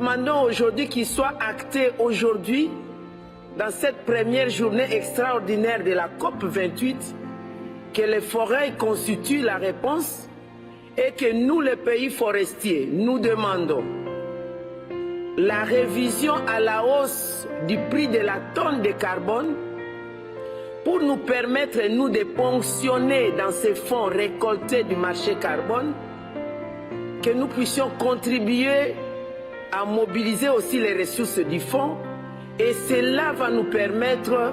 demandons aujourd'hui qu'il soit acté aujourd'hui, dans cette première journée extraordinaire de la COP28, que les forêts constituent la réponse et que nous, les pays forestiers, nous demandons la révision à la hausse du prix de la tonne de carbone pour nous permettre, nous, de ponctionner dans ces fonds récoltés du marché carbone, que nous puissions contribuer à mobiliser aussi les ressources du fonds, et cela va nous permettre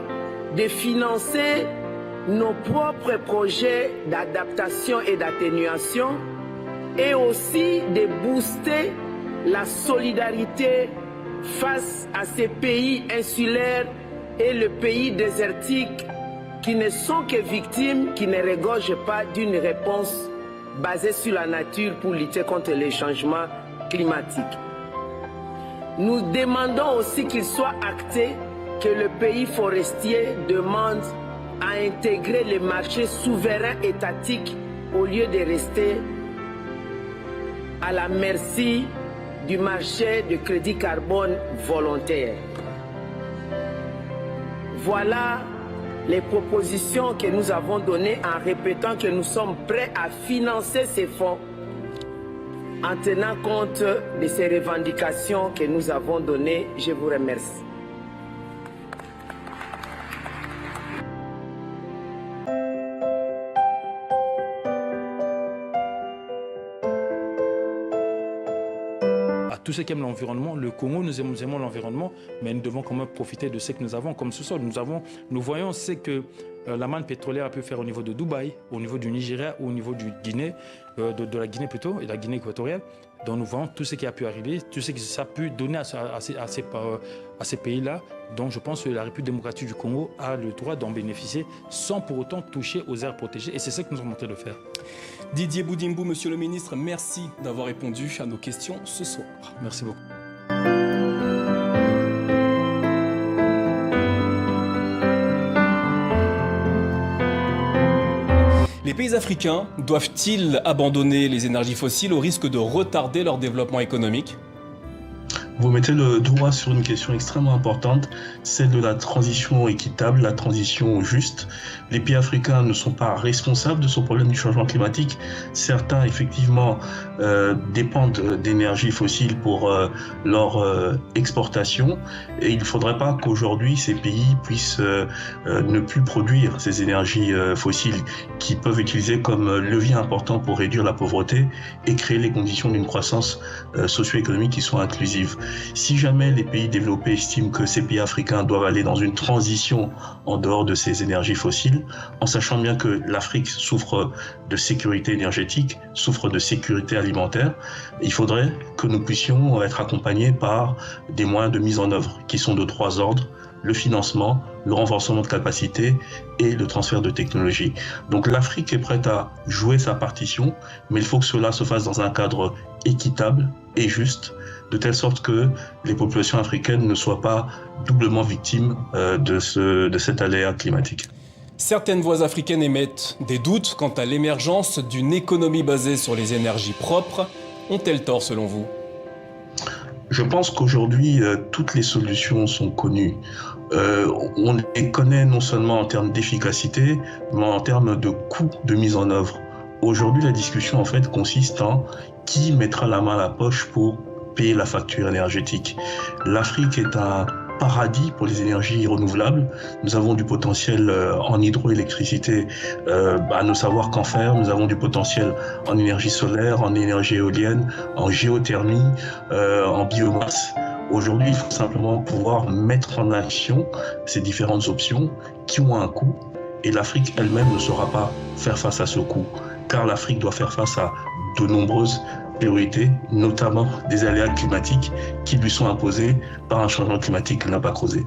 de financer nos propres projets d'adaptation et d'atténuation, et aussi de booster la solidarité face à ces pays insulaires et le pays désertique qui ne sont que victimes, qui ne regorgent pas d'une réponse basée sur la nature pour lutter contre les changements climatiques. Nous demandons aussi qu'il soit acté que le pays forestier demande à intégrer les marchés souverains étatiques au lieu de rester à la merci du marché de crédit carbone volontaire. Voilà les propositions que nous avons données en répétant que nous sommes prêts à financer ces fonds en tenant compte de ces revendications que nous avons données. Je vous remercie. À tous ceux qui aiment l'environnement, le Congo, nous aimons l'environnement, mais nous devons quand même profiter de ce que nous avons comme sous-sol. Nous voyons ce que la manne pétrolière a pu faire au niveau de Dubaï, au niveau du Nigeria ou au niveau du Guinée, de la Guinée plutôt, et la Guinée équatoriale. Donc nous voyons tout ce qui a pu arriver, tout ce que ça a pu donner à ces pays-là. Donc je pense que la République démocratique du Congo a le droit d'en bénéficier sans pour autant toucher aux aires protégées. Et c'est ce que nous sommes en train de faire. Didier Boudimbo, Monsieur le Ministre, merci d'avoir répondu à nos questions ce soir. Merci beaucoup. Les pays africains doivent-ils abandonner les énergies fossiles au risque de retarder leur développement économique ? Vous mettez le doigt sur une question extrêmement importante, celle de la transition équitable, la transition juste. Les pays africains ne sont pas responsables de ce problème du changement climatique. Certains, effectivement, dépendent d'énergie fossile pour leur exportation. Et il ne faudrait pas qu'aujourd'hui, ces pays puissent ne plus produire ces énergies fossiles qui peuvent utiliser comme levier important pour réduire la pauvreté et créer les conditions d'une croissance socio-économique qui soit inclusive. Si jamais les pays développés estiment que ces pays africains doivent aller dans une transition en dehors de ces énergies fossiles, en sachant bien que l'Afrique souffre de sécurité énergétique, souffre de sécurité alimentaire, il faudrait que nous puissions être accompagnés par des moyens de mise en œuvre qui sont de 3 ordres: le financement, le renforcement de capacité et le transfert de technologie. Donc l'Afrique est prête à jouer sa partition, mais il faut que cela se fasse dans un cadre équitable et juste, de telle sorte que les populations africaines ne soient pas doublement victimes de cet aléa climatique. Certaines voix africaines émettent des doutes quant à l'émergence d'une économie basée sur les énergies propres. Ont-elles tort selon vous ? Je pense qu'aujourd'hui, toutes les solutions sont connues. On les connaît non seulement en termes d'efficacité, mais en termes de coût de mise en œuvre. Aujourd'hui, la discussion en fait consiste en qui mettra la main à la poche pour payer la facture énergétique. L'Afrique est un paradis pour les énergies renouvelables. Nous avons du potentiel en hydroélectricité à ne savoir qu'en faire. Nous avons du potentiel en énergie solaire, en énergie éolienne, en géothermie, en biomasse. Aujourd'hui, il faut simplement pouvoir mettre en action ces différentes options qui ont un coût. Et l'Afrique elle-même ne saura pas faire face à ce coût, car l'Afrique doit faire face à de nombreuses priorités, notamment des aléas climatiques qui lui sont imposés par un changement climatique qu'elle n'a pas causé.